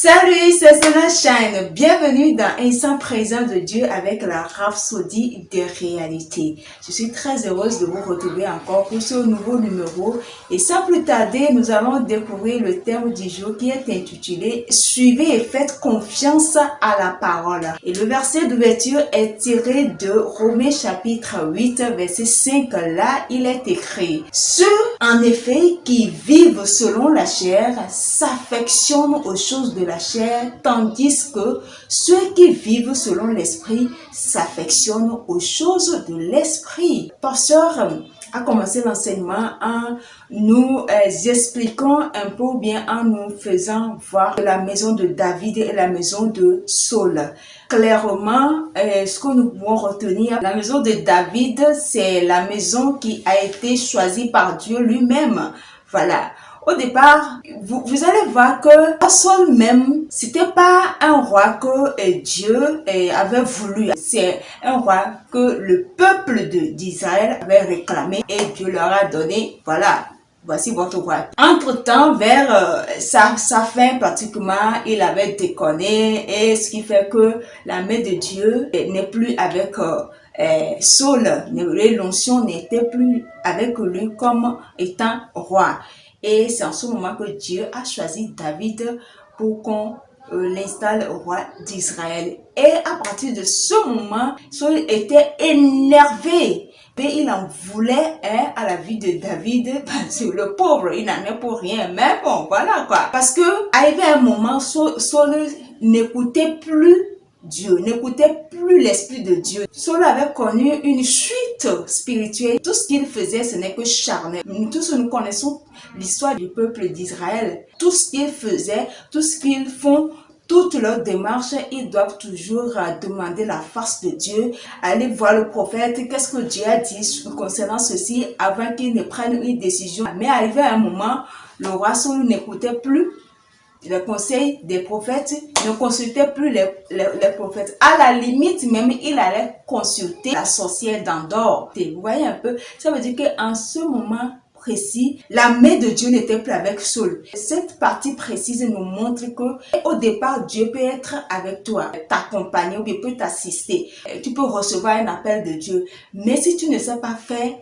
Salut, c'est Sona Shine. Bienvenue dans Instant Présent de Dieu avec la Rhapsodie des réalités. Je suis très heureuse de vous retrouver encore pour ce nouveau numéro. Et sans plus tarder, nous allons découvrir le thème du jour qui est intitulé « Suivez et faites confiance à la parole ». Et le verset d'ouverture est tiré de Romains chapitre 8, verset 5. Là, il est écrit « Ceux, en effet, qui vivent selon la chair s'affectionnent aux choses de la chair, tandis que ceux qui vivent selon l'esprit s'affectionnent aux choses de l'esprit. » Pasteur a commencé l'enseignement en nous expliquant un peu ou bien en nous faisant voir la maison de David et la maison de Saul. Clairement, ce que nous pouvons retenir, la maison de David, c'est la maison qui a été choisie par Dieu lui-même. Voilà. Au départ, vous allez voir que Saul même, c'était pas un roi que Dieu avait voulu. C'est un roi que le peuple d'Israël avait réclamé et Dieu leur a donné, voilà. Voici votre roi. Entre-temps, vers sa fin pratiquement, il avait déconné et ce qui fait que la main de Dieu n'est plus avec Saul. L'onction n'était plus avec lui comme étant roi. Et c'est en ce moment que Dieu a choisi David pour qu'on l'installe roi d'Israël. Et à partir de ce moment, Saul était énervé. Et il en voulait à la vie de David parce que le pauvre, il n'en est pour rien. Mais bon, voilà quoi. Parce que arrivé un moment, Saul n'écoutait plus Dieu, n'écoutait plus l'Esprit de Dieu. Saul avait connu une chute spirituelle. Tout ce qu'il faisait, ce n'est que charnel. Nous tous, nous connaissons l'histoire du peuple d'Israël. Tout ce qu'ils faisaient, tout ce qu'ils font, toute leur démarche, ils doivent toujours demander la face de Dieu, aller voir le prophète, qu'est-ce que Dieu a dit concernant ceci avant qu'ils ne prennent une décision. Mais arrivé à un moment, le roi Saul n'écoutait plus les conseils des prophètes, ne consultait plus les prophètes. À la limite même, il allait consulter la sorcière d'Endor. Vous voyez un peu, ça veut dire qu'en ce moment précis, la main de Dieu n'était plus avec Saul. Cette partie précise nous montre que au départ, Dieu peut être avec toi, t'accompagner ou bien peut t'assister. Tu peux recevoir un appel de Dieu. Mais si tu ne sais pas faire,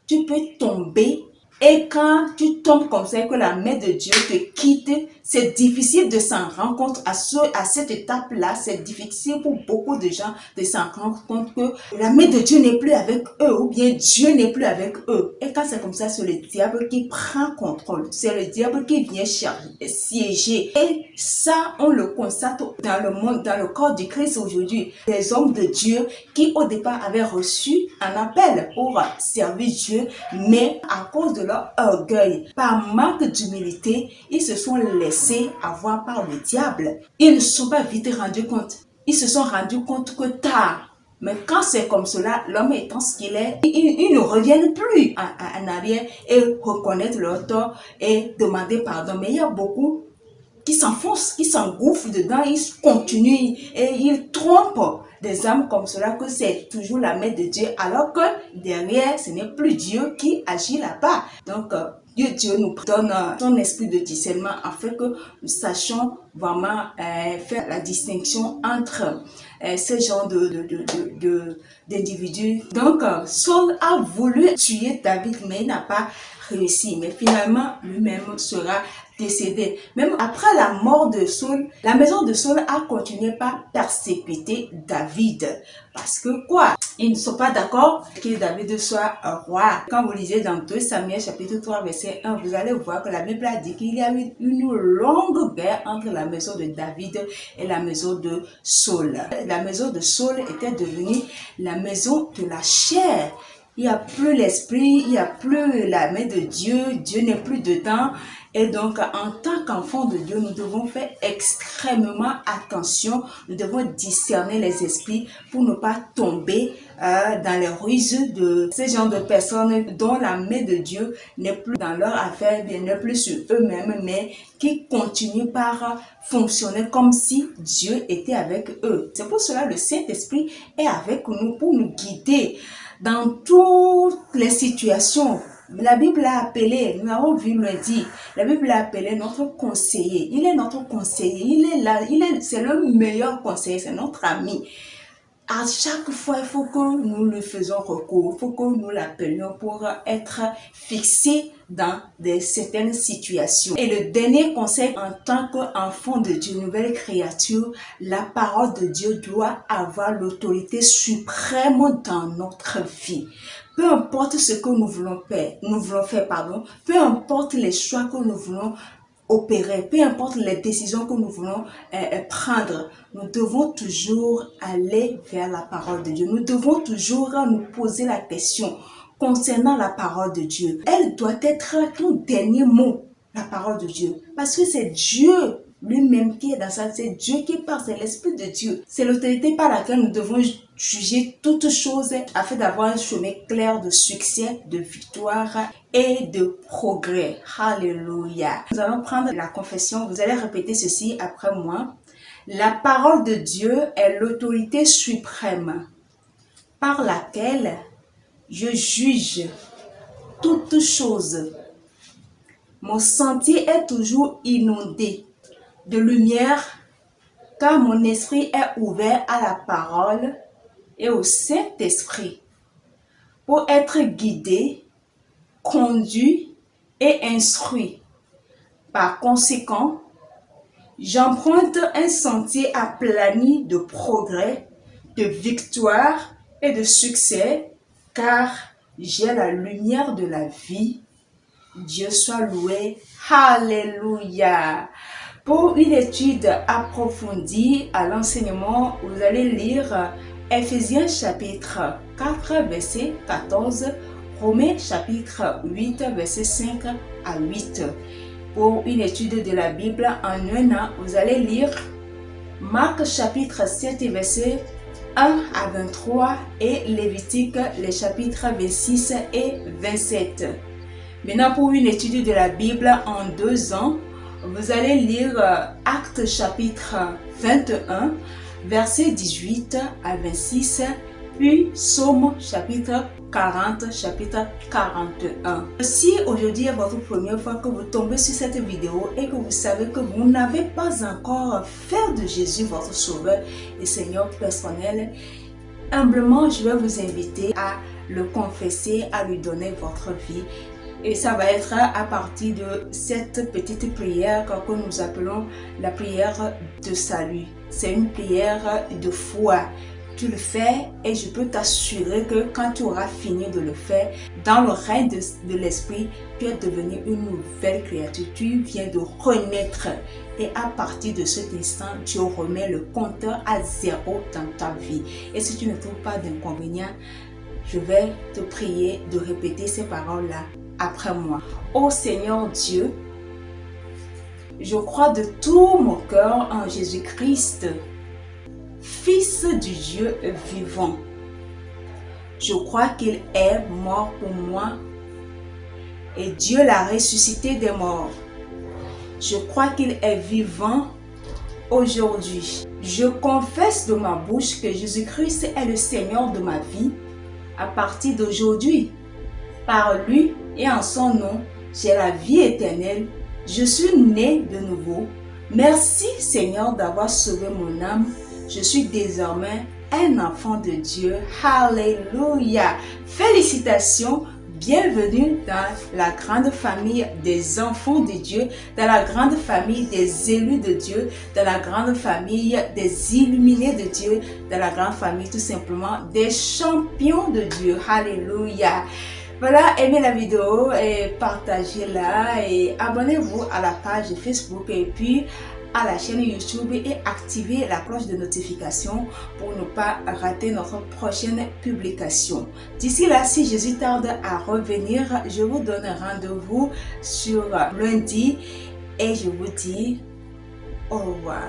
tu peux tomber. Et quand tu tombes comme ça et que la main de Dieu te quitte, c'est difficile de s'en rendre compte à cette étape-là. C'est difficile pour beaucoup de gens de s'en rendre compte que la main de Dieu n'est plus avec eux ou bien Dieu n'est plus avec eux. Et quand c'est comme ça, c'est le diable qui prend contrôle. C'est le diable qui vient siéger. Et ça, on le constate dans le monde, dans le corps du Christ aujourd'hui. Des hommes de Dieu qui au départ avaient reçu un appel pour servir Dieu, mais à cause de leur orgueil, par manque d'humilité, ils se sont laissés avoir par le diable. Ils ne se sont pas vite rendus compte. Ils se sont rendus compte que tard. Mais quand c'est comme cela, l'homme étant ce qu'il est, ils ne reviennent plus en arrière et reconnaître leur tort et demander pardon. Mais il y a beaucoup qui s'enfoncent, qui s'engouffrent dedans, ils continuent et ils trompent des âmes comme cela que c'est toujours la main de Dieu, alors que derrière, ce n'est plus Dieu qui agit là-bas. Donc, Dieu nous donne son esprit de discernement afin que nous sachions vraiment faire la distinction entre ce genre d'individus. Donc, Saul a voulu tuer David, mais il n'a pas réussi. Mais finalement, lui-même sera décédé. Même après la mort de Saul, la maison de Saul a continué par persécuter David. Parce que quoi? Ils ne sont pas d'accord que David soit un roi. Quand vous lisez dans 2 Samuel chapitre 3 verset 1, vous allez voir que la Bible a dit qu'il y a eu une longue guerre entre la maison de David et la maison de Saul. La maison de Saul était devenue la maison de la chair. Il n'y a plus l'esprit, il n'y a plus la main de Dieu, Dieu n'est plus dedans. Et donc, en tant qu'enfants de Dieu, nous devons faire extrêmement attention. Nous devons discerner les esprits pour ne pas tomber dans les ruses de ces genres de personnes dont la main de Dieu n'est plus dans leur affaire, n'est plus sur eux-mêmes, mais qui continuent par fonctionner comme si Dieu était avec eux. C'est pour cela que le Saint-Esprit est avec nous pour nous guider dans toutes les situations. La Bible l'a appelé, nous l'avons vu lundi, la Bible l'a appelé notre conseiller. Il est notre conseiller, il est là, c'est le meilleur conseiller, c'est notre ami. À chaque fois, il faut que nous le faisons recours, il faut que nous l'appelions pour être fixés dans certaines situations. Et le dernier conseil, en tant qu'enfant de Dieu, nouvelle créature, la parole de Dieu doit avoir l'autorité suprême dans notre vie. Peu importe ce que nous voulons faire, peu importe les choix que nous voulons opérer, peu importe les décisions que nous voulons prendre, nous devons toujours aller vers la parole de Dieu. Nous devons toujours nous poser la question concernant la parole de Dieu. Elle doit être ton dernier mot, la parole de Dieu. Parce que c'est Dieu lui-même qui est dans ça, c'est Dieu qui parle, c'est l'Esprit de Dieu. C'est l'autorité par laquelle nous devons juger toutes choses afin d'avoir un chemin clair de succès, de victoire et de progrès. Alléluia. Nous allons prendre la confession. Vous allez répéter ceci après moi. La parole de Dieu est l'autorité suprême par laquelle je juge toutes choses. Mon sentier est toujours inondé de lumière, car mon esprit est ouvert à la parole et au Saint-Esprit pour être guidé, conduit et instruit. Par conséquent, j'emprunte un sentier aplani de progrès, de victoire et de succès, car j'ai la lumière de la vie. Dieu soit loué. Alléluia. Pour une étude approfondie à l'enseignement, vous allez lire Ephésiens chapitre 4, verset 14, Romains chapitre 8, verset 5 à 8. Pour une étude de la Bible en un an, vous allez lire Marc chapitre 7, verset 1 à 23 et Lévitique, les chapitres 26 et 27. Maintenant, pour une étude de la Bible en 2 ans, vous allez lire Actes chapitre 21, verset 18 à 26, puis Psaume chapitre 40, chapitre 41. Si aujourd'hui est votre première fois que vous tombez sur cette vidéo et que vous savez que vous n'avez pas encore fait de Jésus votre sauveur et Seigneur personnel, humblement, je vais vous inviter à le confesser, à lui donner votre vie. Et ça va être à partir de cette petite prière que nous appelons la prière de salut. C'est une prière de foi. Tu le fais et je peux t'assurer que quand tu auras fini de le faire, dans le règne de l'Esprit, tu es devenu une nouvelle créature. Tu viens de renaître. Et à partir de cet instant, Dieu remet le compteur à 0 dans ta vie. Et si tu ne trouves pas d'inconvénient, je vais te prier de répéter ces paroles-là après moi. Ô Seigneur Dieu, je crois de tout mon cœur en Jésus-Christ, Fils du Dieu vivant. Je crois qu'il est mort pour moi et Dieu l'a ressuscité des morts. Je crois qu'il est vivant aujourd'hui. Je confesse de ma bouche que Jésus-Christ est le Seigneur de ma vie à partir d'aujourd'hui. Par lui et en son nom, j'ai la vie éternelle. Je suis né de nouveau. Merci Seigneur d'avoir sauvé mon âme. Je suis désormais un enfant de Dieu. Alléluia. Félicitations. Bienvenue dans la grande famille des enfants de Dieu, dans la grande famille des élus de Dieu, dans la grande famille des illuminés de Dieu, dans la grande famille tout simplement des champions de Dieu. Alléluia. Voilà, aimez la vidéo et partagez-la et abonnez-vous à la page Facebook et puis à la chaîne YouTube et activez la cloche de notification pour ne pas rater notre prochaine publication. D'ici là, si Jésus tarde à revenir, je vous donne rendez-vous sur lundi et je vous dis au revoir.